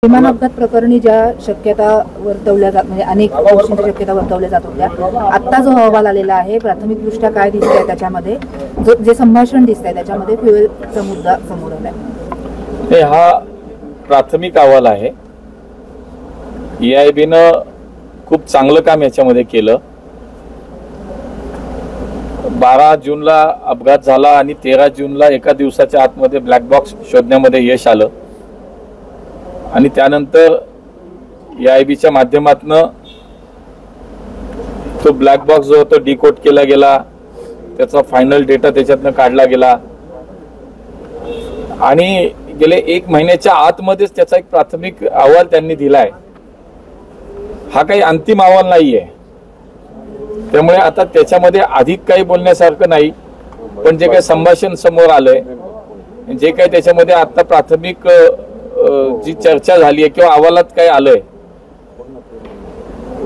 विमान अपघात प्रकरणी ज्या शक्यता वर्तवल्या जात म्हणजे अनेक गोष्टींची शक्यता वर्तवल्या जात होत्या, आता जो अहवाल आलेला आहे प्राथमिकदृष्ट्या काय दिसतंय त्याच्यामध्ये, जे संभाषण दिसतंय त्याच्यामध्ये फ्युएलचा मुद्दा समोर आलाय। हा प्राथमिक अहवाल आहे। EIBनं खूप चांगलं काम याच्यामध्ये केलं। 12 जूनला अपघात झाला आणि 13 जूनला एका दिवसाच्या आतमध्ये ब्लॅक बॉक्स शोधण्यामध्ये यश आलं आणि त्यानंतर EIBच्या माध्यमातून तो ब्लॅक बॉक्स जो होता डिकोड केला गेला, त्याचा फायनल डेटा त्याच्यातनं काढला गेला आणि गेले 1 महिन्याच्या आतमध्येच त्याचा एक प्राथमिक अहवाल त्यांनी दिलाय। हा काही अंतिम अहवाल नाहीये, त्यामुळे आता त्याच्यामध्ये अधिक काही बोलण्यासारखं नाही। पण जे काही संभाषण समोर आलंय, जे काही त्याच्यामध्ये आता प्राथमिक जी चर्चा झाली आहे किंवा अहवालात काय आलंय,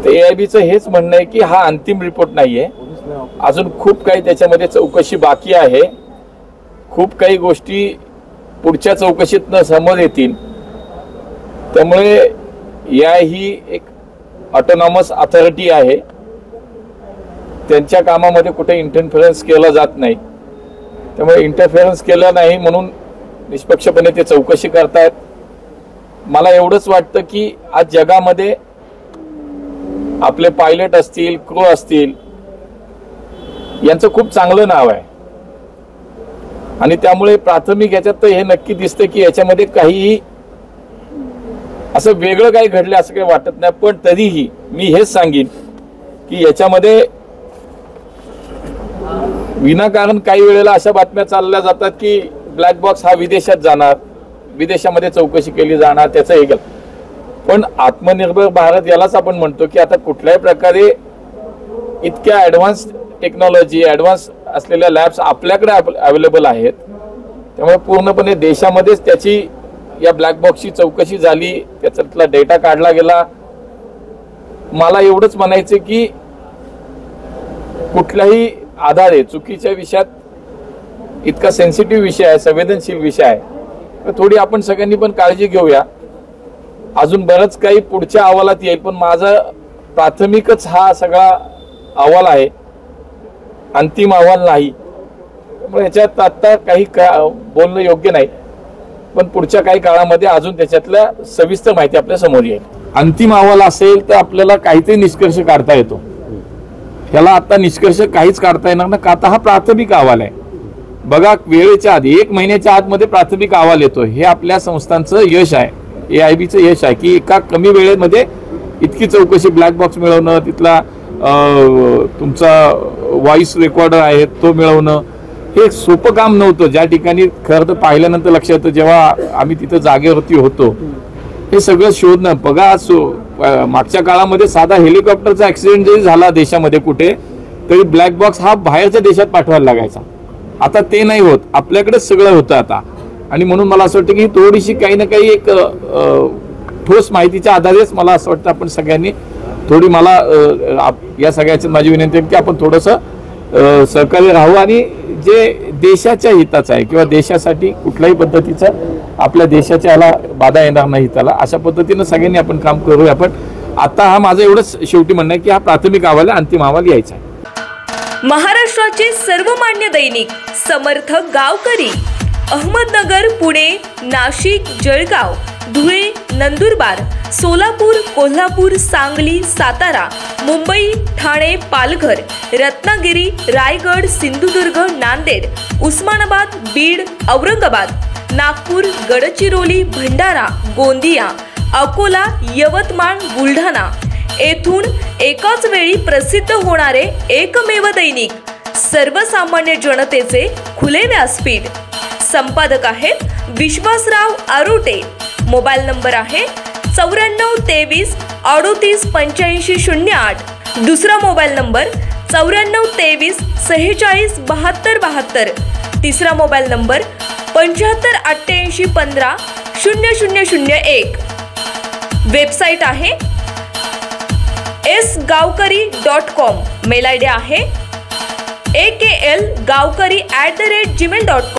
तर EIBचं हेच म्हणणं आहे की हा अंतिम रिपोर्ट नाहीये, अजून खूप काही त्याच्यामध्ये चौकशी बाकी आहे। खूप काही गोष्टी पुढच्या चौकशीतनं समोर येतील। त्यामुळे EI ही एक ऑटोनॉमस अथॉरिटी आहे, त्यांच्या कामामध्ये कुठे इंटरफेरन्स केला जात नाही। त्यामुळे इंटरफेरन्स केलं नाही म्हणून निष्पक्षपणे ते चौकशी करतायत। मला एवढंच वाटतं की आज जगामध्ये आपले पायलट असतील, क्रू असतील, यांचं खूप चांगलं नाव आहे आणि त्यामुळे प्राथमिक याच्यात तर हे नक्की दिसतं की याच्यामध्ये काहीही असं वेगळं काही घडलं असं काही वाटत नाही। पण तरीही मी हेच सांगेन की याच्यामध्ये विनाकारण काही वेळेला अशा बातम्या चालल्या जातात की ब्लॅक बॉक्स हा विदेशात जाणार, विदेशामध्ये चौकशी केली जाणार, त्याचं एक। पण आत्मनिर्भर भारत यालाच आपण म्हणतो की आता कुठल्याही प्रकारे इतक्या ॲडव्हान्स टेक्नॉलॉजी, ॲडव्हान्स असलेल्या लॅब्स आपल्याकडे अवेलेबल आहेत। त्यामुळे पूर्णपणे देशामध्येच त्याची या ब्लॅक बॉक्सची चौकशी झाली, त्याच्यातला डेटा काढला गेला। मला एवढंच म्हणायचं की कुठल्याही आधारे चुकीच्या विषयात, इतका सेन्सिटिव्ह विषय आहे, संवेदनशील विषय आहे, तर थोडी आपण सगळ्यांनी पण काळजी घेऊया। अजून बरंच काही पुढच्या अहवालात येईल, पण माझा प्राथमिकच हा सगळा अहवाल आहे, अंतिम अहवाल नाही। त्यामुळे याच्यात आता काही बोलणं योग्य नाही, पण पुढच्या काही काळामध्ये अजून त्याच्यातल्या सविस्तर माहिती आपल्या समोर येईल। अंतिम अहवाल असेल तर आपल्याला काहीतरी निष्कर्ष काढता येतो, याला आता निष्कर्ष काहीच काढता येणार नाही का, आता हा प्राथमिक अहवाल आहे। बघा, वेळेच्या आधी 1 महिन्याच्या आतमध्ये प्राथमिक अहवाल येतो, हे आपल्या संस्थांचं यश आहे, EIBचं यश आहे की एका कमी वेळेमध्ये इतकी चौकशी, ब्लॅक बॉक्स मिळवणं, तिथला तुमचा व्हॉइस रेकॉर्डर आहे तो मिळवणं, हे सोपं काम नव्हतं। ज्या ठिकाणी खरं तर पाहिल्यानंतर लक्षात येतं जेव्हा आम्ही तिथं जागेवरती होतो, हे सगळं शोधणं। बघा, मागच्या काळामध्ये साधा हेलिकॉप्टरचा ऍक्सिडेंट जरी झाला देशामध्ये कुठे, तरी ब्लॅक बॉक्स हा बाहेरच्या देशात पाठवायला लागायचा। आता ते नाही होत, आपल्याकडेच सगळं होतं आता। आणि म्हणून मला असं वाटतं की थोडीशी काही ना काही एक ठोस माहितीच्या आधारेच मला असं वाटतं आपण सगळ्यांनी थोडी, मला या सगळ्याची माझी विनंती आहे की आपण थोडंसं सहकार्य राहू आणि जे देशाच्या हिताचं आहे किंवा देशासाठी कुठल्याही पद्धतीचं आपल्या देशाच्या याला बाधा येणार नाही त्याला, अशा पद्धतीनं सगळ्यांनी आपण काम करूया। पण आता हा माझं एवढंच शेवटी म्हणणं आहे की हा प्राथमिक अहवाल आहे, अंतिम अहवाल यायचा आहे। महाराष्ट्राचे सर्वमान्य दैनिक समर्थ गावकरी, अहमदनगर, पुणे, नाशिक, जळगाव, धुळे, नंदुरबार, सोलापूर, कोल्हापूर, सांगली, सातारा, मुंबई, ठाणे, पालघर, रत्नागिरी, रायगड, सिंधुदुर्ग, नांदेड, उस्मानाबाद, बीड, औरंगाबाद, नागपूर, गडचिरोली, भंडारा, गोंदिया, अकोला, यवतमाळ, बुलढाणा येथून एकाच वेळी प्रसिद्ध होणारे एकमेव दैनिक, सर्वसामान्य जनतेचे खुले व्यासपीठ। संपादक आहेत विश्वासराव आरोटे। मोबाईल नंबर आहे 94 23 38 85 08। दुसरा मोबाईल नंबर 94 23 46 72 72। तिसरा मोबाईल नंबर 75 88 15 0001। वेबसाईट आहे sgavkari.com। मेल आयडी आहे aklgavkari@gmail.com।